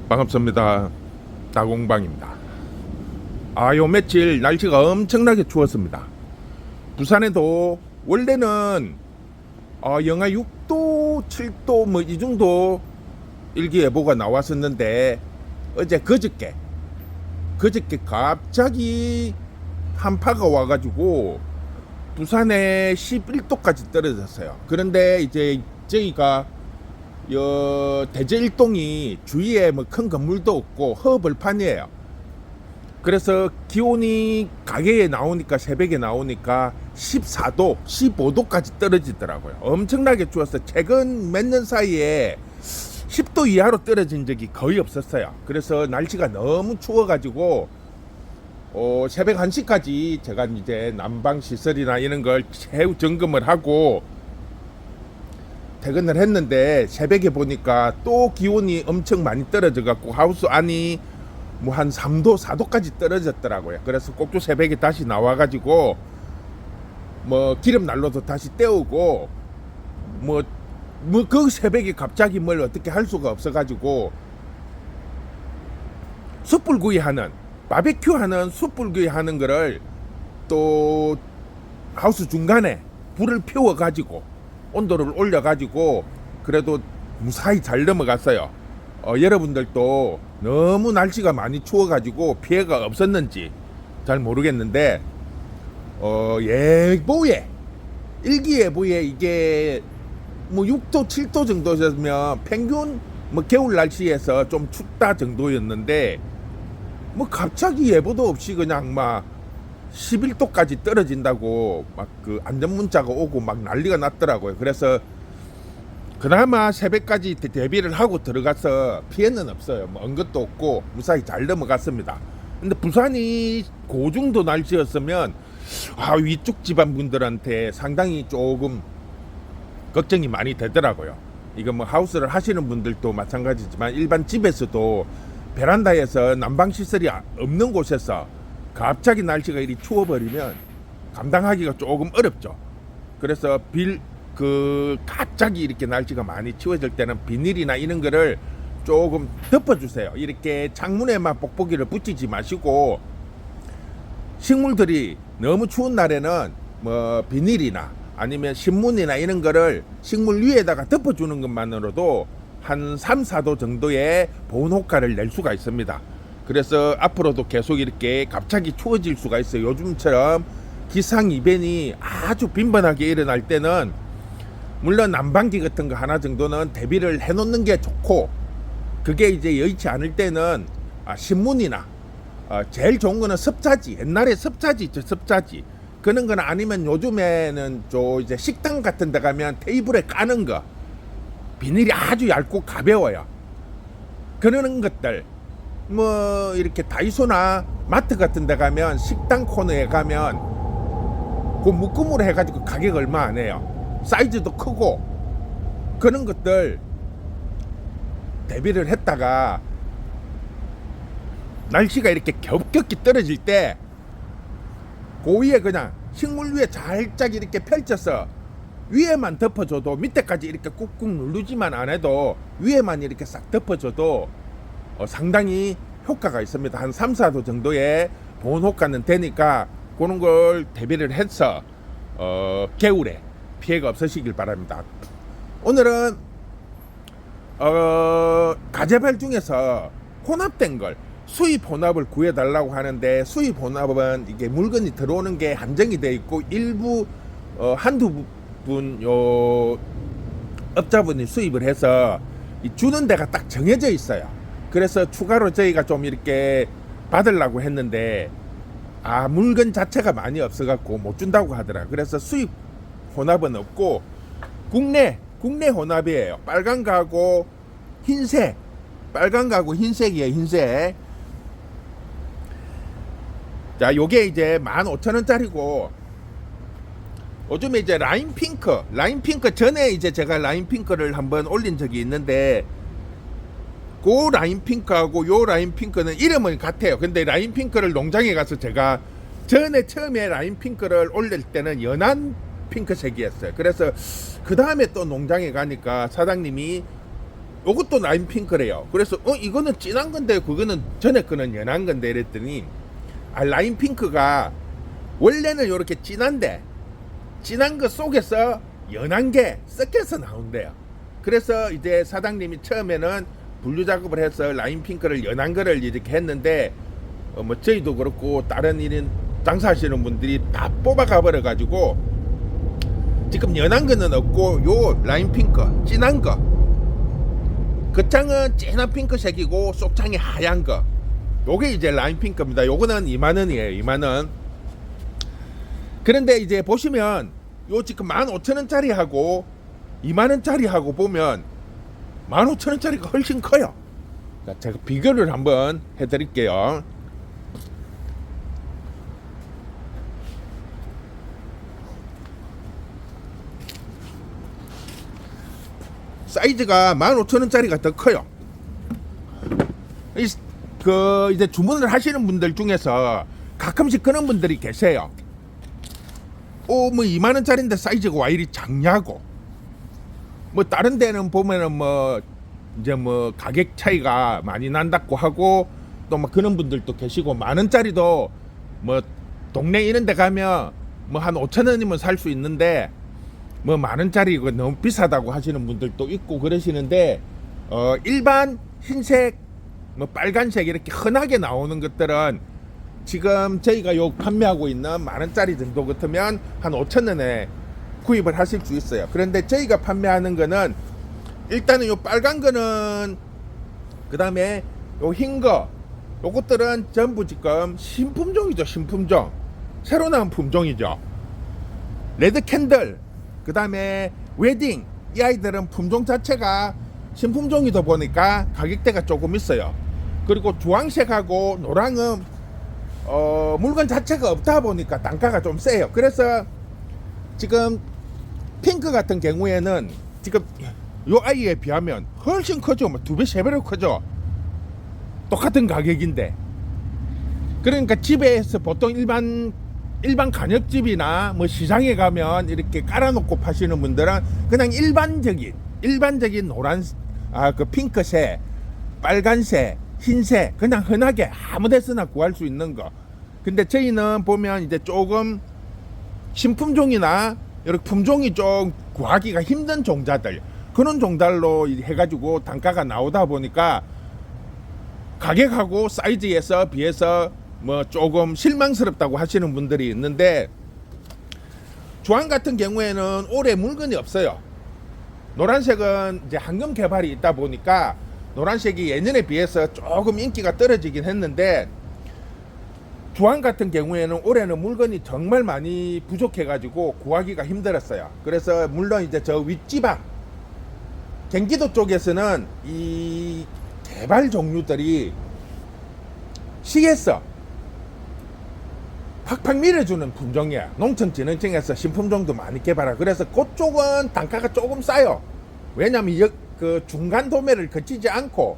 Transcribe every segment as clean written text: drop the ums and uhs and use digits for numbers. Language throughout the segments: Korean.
반갑습니다. 다공방입니다. 요 며칠 날씨가 엄청나게 추웠습니다. 부산에도 원래는 영하 6도, 7도 뭐 이 정도 일기예보가 나왔었는데 어제 그저께 갑자기 한파가 와가지고 부산에 11도까지 떨어졌어요. 그런데 이제 저희가 대저일동이 주위에 뭐 큰 건물도 없고 허벌판이에요. 그래서 기온이 가게에 나오니까 새벽에 나오니까 14도, 15도까지 떨어지더라고요. 엄청나게 추웠어요. 최근 몇 년 사이에 10도 이하로 떨어진 적이 거의 없었어요. 그래서 날씨가 너무 추워가지고 새벽 1시까지 제가 이제 난방 시설이나 이런 걸 최후 점검을 하고 퇴근을 했는데 새벽에 보니까 또 기온이 엄청 많이 떨어져 갖고 하우스 안이 뭐 한 3도, 4도까지 떨어졌더라고요. 그래서 꼭두 새벽에 다시 나와 가지고 뭐 기름 난로도 다시 때우고 뭐 그 새벽에 갑자기 뭘 어떻게 할 수가 없어 가지고 숯불구이 하는 바베큐 하는 숯불구이 하는 거를 또 하우스 중간에 불을 피워 가지고 온도를 올려 가지고 그래도 무사히 잘 넘어갔어요. 여러분들도 너무 날씨가 많이 추워 가지고 피해가 없었는지 잘 모르겠는데 예보에 일기예보에 이게 뭐 6도 7도 정도였으면 평균 뭐 겨울 날씨에서 좀 춥다 정도였는데 뭐 갑자기 예보도 없이 그냥 막 11도까지 떨어진다고 막 그 안전 문자가 오고 막 난리가 났더라고요. 그래서 그나마 새벽까지 대비를 하고 들어가서 피해는 없어요. 뭐 언것도 없고 무사히 잘 넘어갔습니다. 근데 부산이 고중도 날씨였으면 위쪽 지방 분들한테 상당히 조금 걱정이 많이 되더라고요. 이거 뭐 하우스를 하시는 분들도 마찬가지지만 일반 집에서도 베란다에서 난방 시설이 없는 곳에서 갑자기 날씨가 이리 추워버리면 감당하기가 조금 어렵죠. 그래서 갑자기 이렇게 날씨가 많이 추워질 때는 비닐이나 이런 거를 조금 덮어주세요. 이렇게 창문에만 뽁뽁이를 붙이지 마시고 식물들이 너무 추운 날에는 뭐 비닐이나 아니면 신문이나 이런 거를 식물 위에다가 덮어주는 것만으로도 한 3, 4도 정도의 보온 효과를 낼 수가 있습니다. 그래서 앞으로도 계속 이렇게 갑자기 추워질 수가 있어요. 요즘처럼 기상 이변이 아주 빈번하게 일어날 때는 물론 난방기 같은 거 하나 정도는 대비를 해놓는 게 좋고, 그게 이제 여의치 않을 때는 신문이나 제일 좋은 거는 섭자지, 옛날에 섭자지 있죠. 섭자지 그런 거는, 아니면 요즘에는 이제 식당 같은 데 가면 테이블에 까는 거 비닐이 아주 얇고 가벼워요. 그런 것들 뭐 이렇게 다이소나 마트 같은 데 가면 식당 코너에 가면 그 묶음으로 해가지고 가격 얼마 안 해요. 사이즈도 크고 그런 것들 대비를 했다가 날씨가 이렇게 겹겹이 떨어질 때 그 위에 그냥 식물 위에 살짝 이렇게 펼쳐서 위에만 덮어줘도, 밑에까지 이렇게 꾹꾹 누르지만 안 해도 위에만 이렇게 싹 덮어줘도 상당히 효과가 있습니다. 한 3, 4도 정도의 보온 효과는 되니까 그런 걸 대비를 해서 겨울에 피해가 없으시길 바랍니다. 오늘은 가재발 중에서 혼합된 걸, 수입 혼합을 구해달라고 하는데, 수입 혼합은 이게 물건이 들어오는 게 한정이 되어 있고 일부 한두 분 업자분이 수입을 해서 주는 데가 딱 정해져 있어요. 그래서 추가로 저희가 좀 이렇게 받으려고 했는데 물건 자체가 많이 없어갖고 못 준다고 하더라고요. 그래서 수입 혼합은 없고 국내 혼합이에요. 빨간 거하고 흰색, 빨간 거하고 흰색이에요. 흰색. 자, 요게 이제 15,000원짜리고, 요즘에 이제 라인 핑크 전에 이제 제가 라인 핑크를 한번 올린 적이 있는데, 그 라인 핑크하고 요 라인 핑크는 이름은 같아요. 근데 라인 핑크를 농장에 가서 제가 처음에 라인 핑크를 올릴 때는 연한 핑크색이었어요. 그래서 그 다음에 또 농장에 가니까 사장님이 요것도 라인 핑크래요. 그래서 이거는 진한 건데 그거는 전에 거는 연한 건데 이랬더니 라인 핑크가 원래는 요렇게 진한데 진한 거 속에서 연한 게 섞여서 나온대요. 그래서 이제 사장님이 처음에는 분류 작업을 해서 라인 핑크를 연한 거를 이렇게 했는데 뭐 저희도 그렇고 다른 일인 장사하시는 분들이 다 뽑아가 버려 가지고 지금 연한 거는 없고 요 라인 핑크 진한 거 겉창은 진한 핑크색이고 속창이 하얀 거 요게 이제 라인 핑크입니다. 요거는 2만원이에요. 2만원. 그런데 이제 보시면 요 지금 15,000원짜리 하고 2만원짜리 하고 보면 15,000원짜리가 훨씬 커요. 자, 제가 비교를 한번 해드릴게요. 사이즈가 15,000원짜리가 더 커요. 이제 주문을 하시는 분들 중에서 가끔씩 그런 분들이 계세요. 뭐 2만원짜리인데 사이즈가 와 이리 작냐고. 뭐 다른 데는 보면은 뭐 이제 뭐 가격 차이가 많이 난다고 하고 또 뭐 그런 분들도 계시고, 만원짜리도 뭐 동네 이런 데 가면 뭐 한 5,000원이면 살 수 있는데 뭐 만원짜리 이거 너무 비싸다고 하시는 분들도 있고 그러시는데, 일반 흰색 뭐 빨간색 이렇게 흔하게 나오는 것들은 지금 저희가 요 판매하고 있는 만원짜리 정도 같으면 한 5,000원에 구입을 하실 수 있어요. 그런데 저희가 판매하는 거는 일단은 요 빨간 거는, 그 다음에 요 흰 거, 요것들은 전부 지금 신품종이죠. 신품종, 새로 나온 품종이죠. 레드 캔들, 그 다음에 웨딩, 이 아이들은 품종 자체가 신품종이다 보니까 가격대가 조금 있어요. 그리고 주황색하고 노랑은 물건 자체가 없다 보니까 단가가 좀 세요. 그래서 지금 핑크 같은 경우에는 지금 요 아이에 비하면 훨씬 크죠. 뭐 2배, 3배로 크죠. 똑같은 가격인데. 그러니까 집에서 보통 일반 간역집이나 뭐 시장에 가면 이렇게 깔아놓고 파시는 분들은 그냥 일반적인 노란, 그 핑크색, 빨간색, 흰색, 그냥 흔하게 아무 데서나 구할 수 있는 거. 근데 저희는 보면 이제 조금 신품종이나 이렇게 품종이 좀 구하기가 힘든 종자들, 그런 종달로 해가지고 단가가 나오다 보니까 가격하고 사이즈에서 비해서 뭐 조금 실망스럽다고 하시는 분들이 있는데, 주황 같은 경우에는 올해 물건이 없어요. 노란색은 이제 황금 개발이 있다 보니까 노란색이 예년에 비해서 조금 인기가 떨어지긴 했는데, 주황 같은 경우에는 올해는 물건이 정말 많이 부족해가지고 구하기가 힘들었어요. 그래서 물론 이제 저 윗지방 경기도 쪽에서는 이 개발 종류들이 시에서 팍팍 밀어주는 품종이야. 농촌진흥청에서 신품종도 많이 개발하고, 그래서 그쪽은 단가가 조금 싸요. 왜냐면 그 중간 도매를 거치지 않고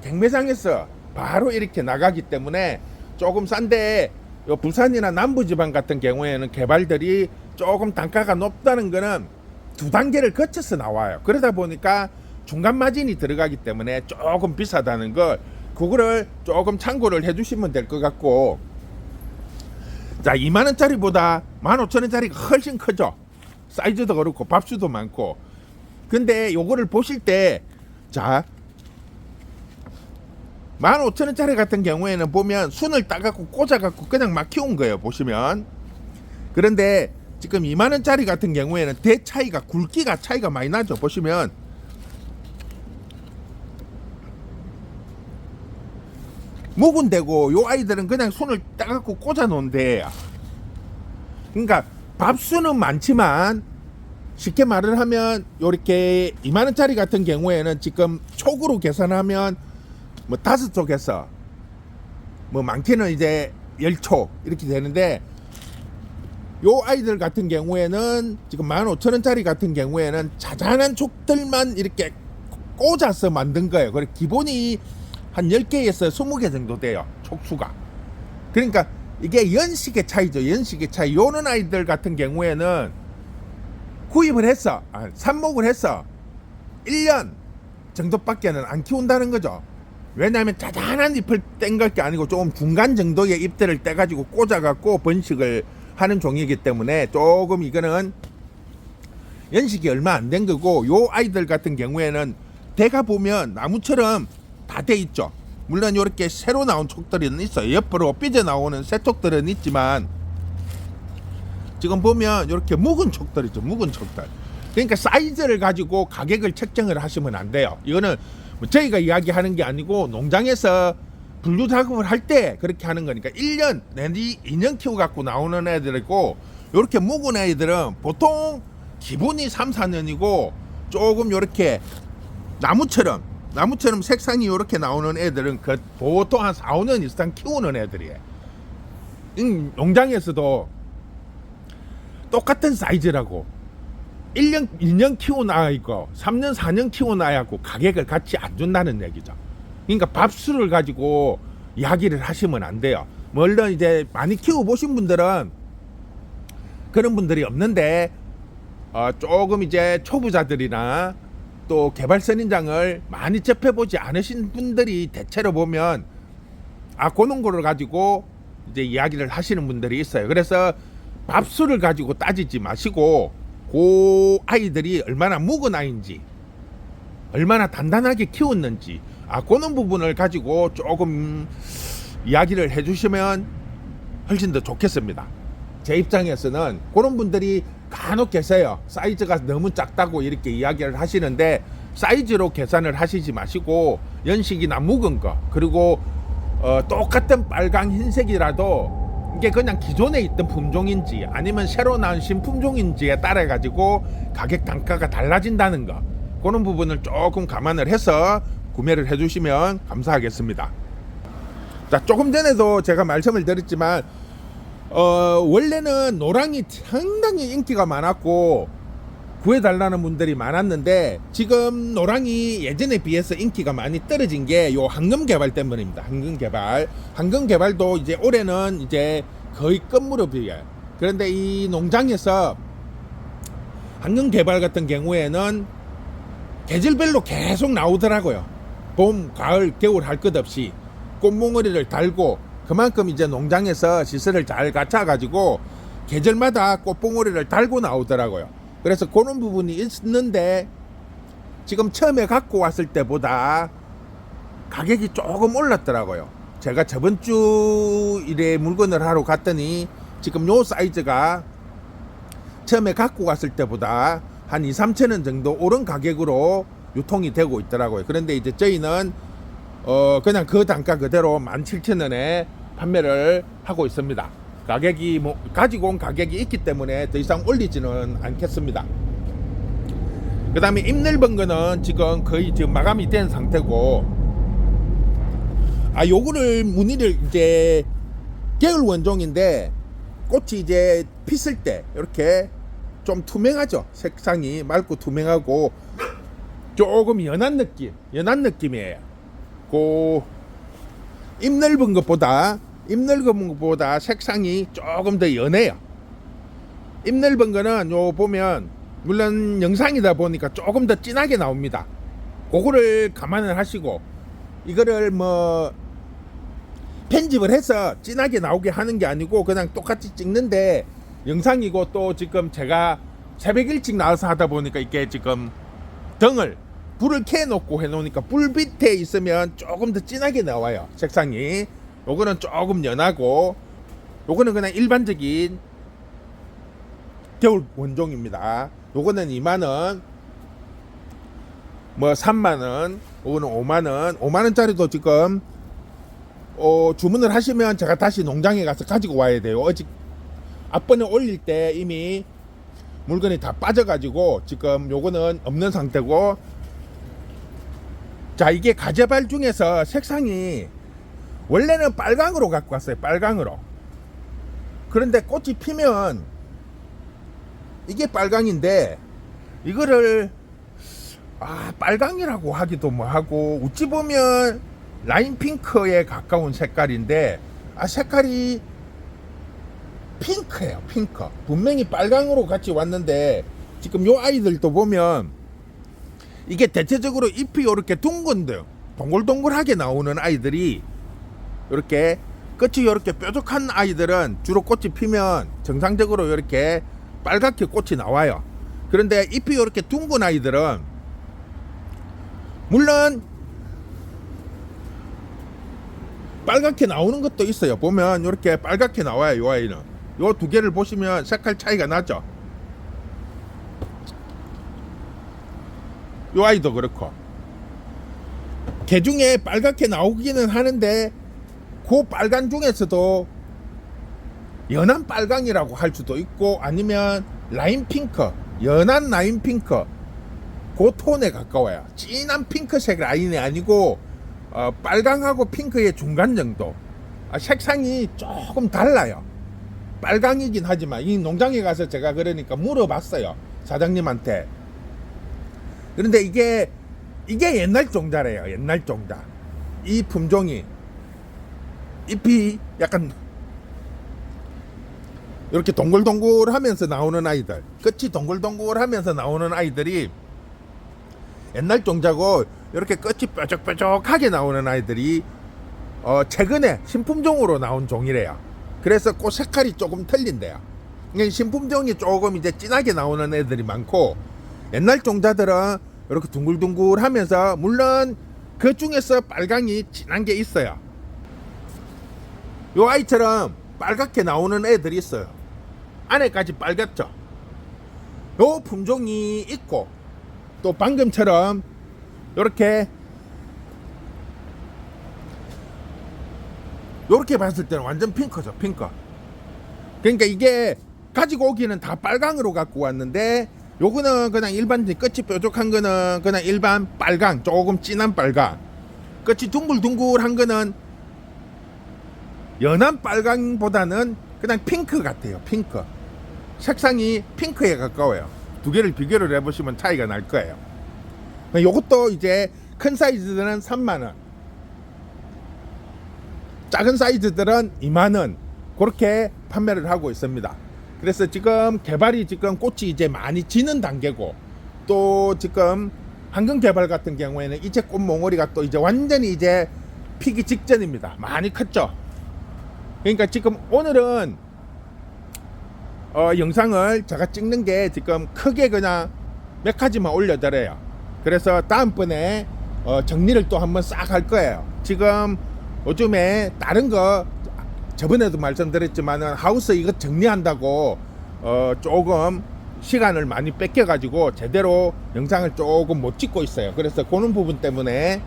경매장에서 바로 이렇게 나가기 때문에 조금 싼데, 요 부산이나 남부지방 같은 경우에는 개발들이 조금 단가가 높다는 거는 2단계를 거쳐서 나와요. 그러다 보니까 중간 마진이 들어가기 때문에 조금 비싸다는 걸, 그거를 조금 참고를 해주시면 될 것 같고, 자, 2만원짜리보다 15,000원짜리가 훨씬 크죠. 사이즈도 그렇고 밥수도 많고. 근데 요거를 보실 때, 자, 15,000원짜리 같은 경우에는 보면 순을 따갖고 꽂아갖고 그냥 막 키운 거예요, 보시면. 그런데 지금 2만원짜리 같은 경우에는 대 차이가, 굵기가 차이가 많이 나죠. 보시면 묵은 데고, 요 아이들은 그냥 손을 따갖고 꽂아 놓은 데예요. 그러니까 밥수는 많지만 쉽게 말을 하면 요렇게 2만원짜리 같은 경우에는 지금 촉으로 계산하면 뭐 5촉에서 뭐 많게는 이제 10촉 이렇게 되는데, 요 아이들 같은 경우에는 지금 15,000원짜리 같은 경우에는 자잘한 촉들만 이렇게 꽂아서 만든 거예요. 그래 기본이 한 10개에서 20개 정도 돼요, 촉수가. 그러니까 이게 연식의 차이죠. 연식의 차이. 요런 아이들 같은 경우에는 구입을 했어, 삽목을 했어 1년 정도밖에는 안 키운다는 거죠. 왜냐하면 자잘한 잎을 땡갈 게 아니고 조금 중간 정도의 잎들을 떼가지고 꽂아갖고 번식을 하는 종이기 때문에 조금 이거는 연식이 얼마 안 된 거고, 요 아이들 같은 경우에는 대가 보면 나무처럼 다 돼 있죠. 물론 이렇게 새로 나온 촉들은 있어요. 옆으로 삐져 나오는 새 촉들은 있지만 지금 보면 이렇게 묵은 촉들이죠. 묵은 촉들. 그러니까 사이즈를 가지고 가격을 책정을 하시면 안 돼요. 이거는 뭐 저희가 이야기하는 게 아니고 농장에서 분류 작업을 할 때 그렇게 하는 거니까 1년 내지 2년 키워 갖고 나오는 애들이고, 이렇게 묵은 애들은 보통 기본이 3, 4년이고 조금 이렇게 나무처럼 색상이 이렇게 나오는 애들은 그 보통 한 4, 5년 이상 키우는 애들이에요. 농장에서도 똑같은 사이즈라고 1년, 2년 키워놔야 있고 3년, 4년 키워놔야 하고 가격을 같이 안 준다는 얘기죠. 그러니까 밥수를 가지고 이야기를 하시면 안 돼요. 물론 이제 많이 키워보신 분들은 그런 분들이 없는데, 조금 이제 초보자들이나 또 개발 선인장을 많이 접해보지 않으신 분들이 대체로 보면 그런 거를 가지고 이제 이야기를 하시는 분들이 있어요. 그래서 밥수를 가지고 따지지 마시고 그 아이들이 얼마나 묵은 아이인지, 얼마나 단단하게 키웠는지 그런 부분을 가지고 조금 이야기를 해주시면 훨씬 더 좋겠습니다. 제 입장에서는 그런 분들이 간혹 계세요. 사이즈가 너무 작다고 이렇게 이야기를 하시는데, 사이즈로 계산을 하시지 마시고 연식이나 묵은 거, 그리고 똑같은 빨강 흰색이라도 이게 그냥 기존에 있던 품종인지 아니면 새로 나온 신품종인지에 따라 가지고 가격 단가가 달라진다는 거, 그런 부분을 조금 감안을 해서 구매를 해주시면 감사하겠습니다. 자, 조금 전에도 제가 말씀을 드렸지만 원래는 노랑이 상당히 인기가 많았고 구해달라는 분들이 많았는데, 지금 노랑이 예전에 비해서 인기가 많이 떨어진 게 요 황금개발 때문입니다. 황금개발도 이제 올해는 이제 거의 끝무렵이에요. 그런데 이 농장에서 황금개발 같은 경우에는 계절별로 계속 나오더라고요. 봄, 가을, 겨울 할 것 없이 꽃몽어리를 달고, 그만큼 이제 농장에서 시설을 잘 갖춰가지고 계절마다 꽃봉오리를 달고 나오더라고요. 그래서 그런 부분이 있는데, 지금 처음에 갖고 왔을 때보다 가격이 조금 올랐더라고요. 제가 저번 주 일에 물건을 하러 갔더니 지금 요 사이즈가 처음에 갖고 갔을 때보다 한 2, 3천 원 정도 오른 가격으로 유통이 되고 있더라고요. 그런데 이제 저희는 그냥 그 단가 그대로 17,000원에 판매를 하고 있습니다. 가격이 가지고 온 가격이 있기 때문에 더 이상 올리지는 않겠습니다. 그 다음에 잎 넓은 거는 지금 거의 지금 마감이 된 상태고, 요거를 무늬를 이제 겨울 원종인데 꽃이 이제 피을 때 이렇게 좀 투명하죠. 색상이 맑고 투명하고 조금 연한 느낌이에요. 잎 넓은 것보다 색상이 조금 더 연해요. 잎 넓은 거는 요 보면, 물론 영상이다 보니까 조금 더 진하게 나옵니다. 그거를 감안을 하시고, 이거를 편집을 해서 진하게 나오게 하는 게 아니고 그냥 똑같이 찍는데, 영상이고 또 지금 제가 새벽 일찍 나와서 하다 보니까 이게 지금 불을 켜 놓고 해 놓으니까 불 밑에 있으면 조금 더 진하게 나와요, 색상이. 요거는 조금 연하고, 요거는 그냥 일반적인 겨울 원종입니다. 요거는 2만원, 3만원, 요거는 5만원, 5만원짜리도 지금 주문을 하시면 제가 다시 농장에 가서 가지고 와야 돼요. 앞번에 올릴 때 이미 물건이 다 빠져가지고 지금 요거는 없는 상태고, 자, 이게 가재발 중에서 색상이 원래는 빨강으로 갖고 왔어요. 빨강으로. 그런데 꽃이 피면 이게 빨강인데, 이거를 빨강이라고 하기도 하고, 어찌 보면 라인 핑크에 가까운 색깔인데, 색깔이 핑크예요. 핑크. 분명히 빨강으로 같이 왔는데, 지금 요 아이들도 보면 이게 대체적으로 잎이 이렇게 둥근데 동글동글하게 나오는 아이들이 이렇게 끝이 이렇게 뾰족한 아이들은 주로 꽃이 피면 정상적으로 이렇게 빨갛게 꽃이 나와요. 그런데 잎이 이렇게 둥근 아이들은 물론 빨갛게 나오는 것도 있어요. 보면 이렇게 빨갛게 나와요. 이 아이는 요 두 개를 보시면 색깔 차이가 나죠. 이 아이도 그렇고 개 중에 빨갛게 나오기는 하는데 그 빨간 중에서도 연한 빨강이라고 할 수도 있고 아니면 라임 핑크, 연한 라임 핑크 그 톤에 가까워요. 진한 핑크색 라인이 아니고 빨강하고 핑크의 중간 정도. 색상이 조금 달라요. 빨강이긴 하지만 이 농장에 가서 제가 그러니까 물어봤어요, 사장님한테. 그런데 이게 옛날 종자래요. 옛날 종자. 이 품종이 잎이 약간 이렇게 동글동글하면서 나오는 아이들, 끝이 동글동글하면서 나오는 아이들이 옛날 종자고, 이렇게 끝이 뾰족뾰족하게 나오는 아이들이 최근에 신품종으로 나온 종이래요. 그래서 꽃 색깔이 조금 틀린대요. 신품종이 조금 이제 진하게 나오는 애들이 많고, 옛날 종자들은 이렇게 둥글둥글하면서 물론 그 중에서 빨강이 진한 게 있어요. 요 아이처럼 빨갛게 나오는 애들이 있어요. 안에까지 빨갛죠. 요 품종이 있고, 또 방금처럼 요렇게 봤을 때는 완전 핑크죠. 핑크. 그러니까 이게 가지고 오기는 다 빨강으로 갖고 왔는데, 요거는 그냥 일반 끝이 뾰족한 거는 그냥 일반 빨강, 조금 진한 빨강. 끝이 둥글둥글한 거는 연한 빨강보다는 그냥 핑크 같아요. 핑크. 색상이 핑크에 가까워요. 두 개를 비교를 해보시면 차이가 날 거예요. 요것도 이제 큰 사이즈들은 3만원, 작은 사이즈들은 2만원, 그렇게 판매를 하고 있습니다. 그래서 지금 개발이 지금 꽃이 이제 많이 지는 단계고, 또 지금 황금 개발 같은 경우에는 이제 꽃 몽우리가 또 이제 완전히 이제 피기 직전입니다. 많이 컸죠. 그러니까 지금 오늘은 영상을 제가 찍는 게 지금 크게 그냥 몇 가지만 올려드려요. 그래서 다음번에 정리를 또 한번 싹 할 거예요. 지금 요즘에 다른 거 저번에도 말씀드렸지만은 하우스 이거 정리한다고 조금 시간을 많이 뺏겨가지고 제대로 영상을 조금 못 찍고 있어요. 그래서 그런 부분 때문에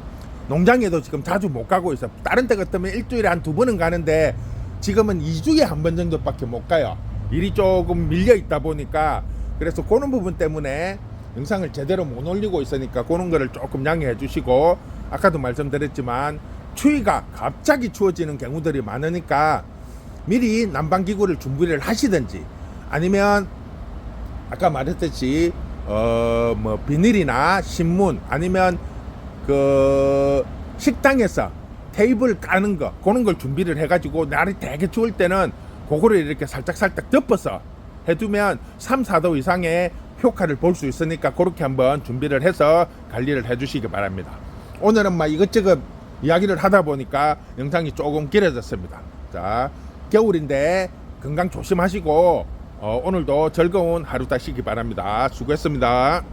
농장에도 지금 자주 못 가고 있어요. 다른 때 같으면 일주일에 한 2번은 가는데 지금은 2주에 한 번 정도밖에 못 가요. 일이 조금 밀려 있다 보니까. 그래서 그런 부분 때문에 영상을 제대로 못 올리고 있으니까 그런 거를 조금 양해해 주시고, 아까도 말씀드렸지만 추위가 갑자기 추워지는 경우들이 많으니까 미리 난방기구를 준비를 하시든지, 아니면 아까 말했듯이 뭐 비닐이나 신문, 아니면 그 식당에서 테이블 까는 거, 그런 걸 준비를 해가지고 날이 되게 추울 때는 그거를 이렇게 살짝 덮어서 해두면 3, 4도 이상의 효과를 볼 수 있으니까 그렇게 한번 준비를 해서 관리를 해주시기 바랍니다. 오늘은 막 이것저것 이야기를 하다 보니까 영상이 조금 길어졌습니다. 자, 겨울인데 건강 조심하시고 오늘도 즐거운 하루 되시기 바랍니다. 수고했습니다.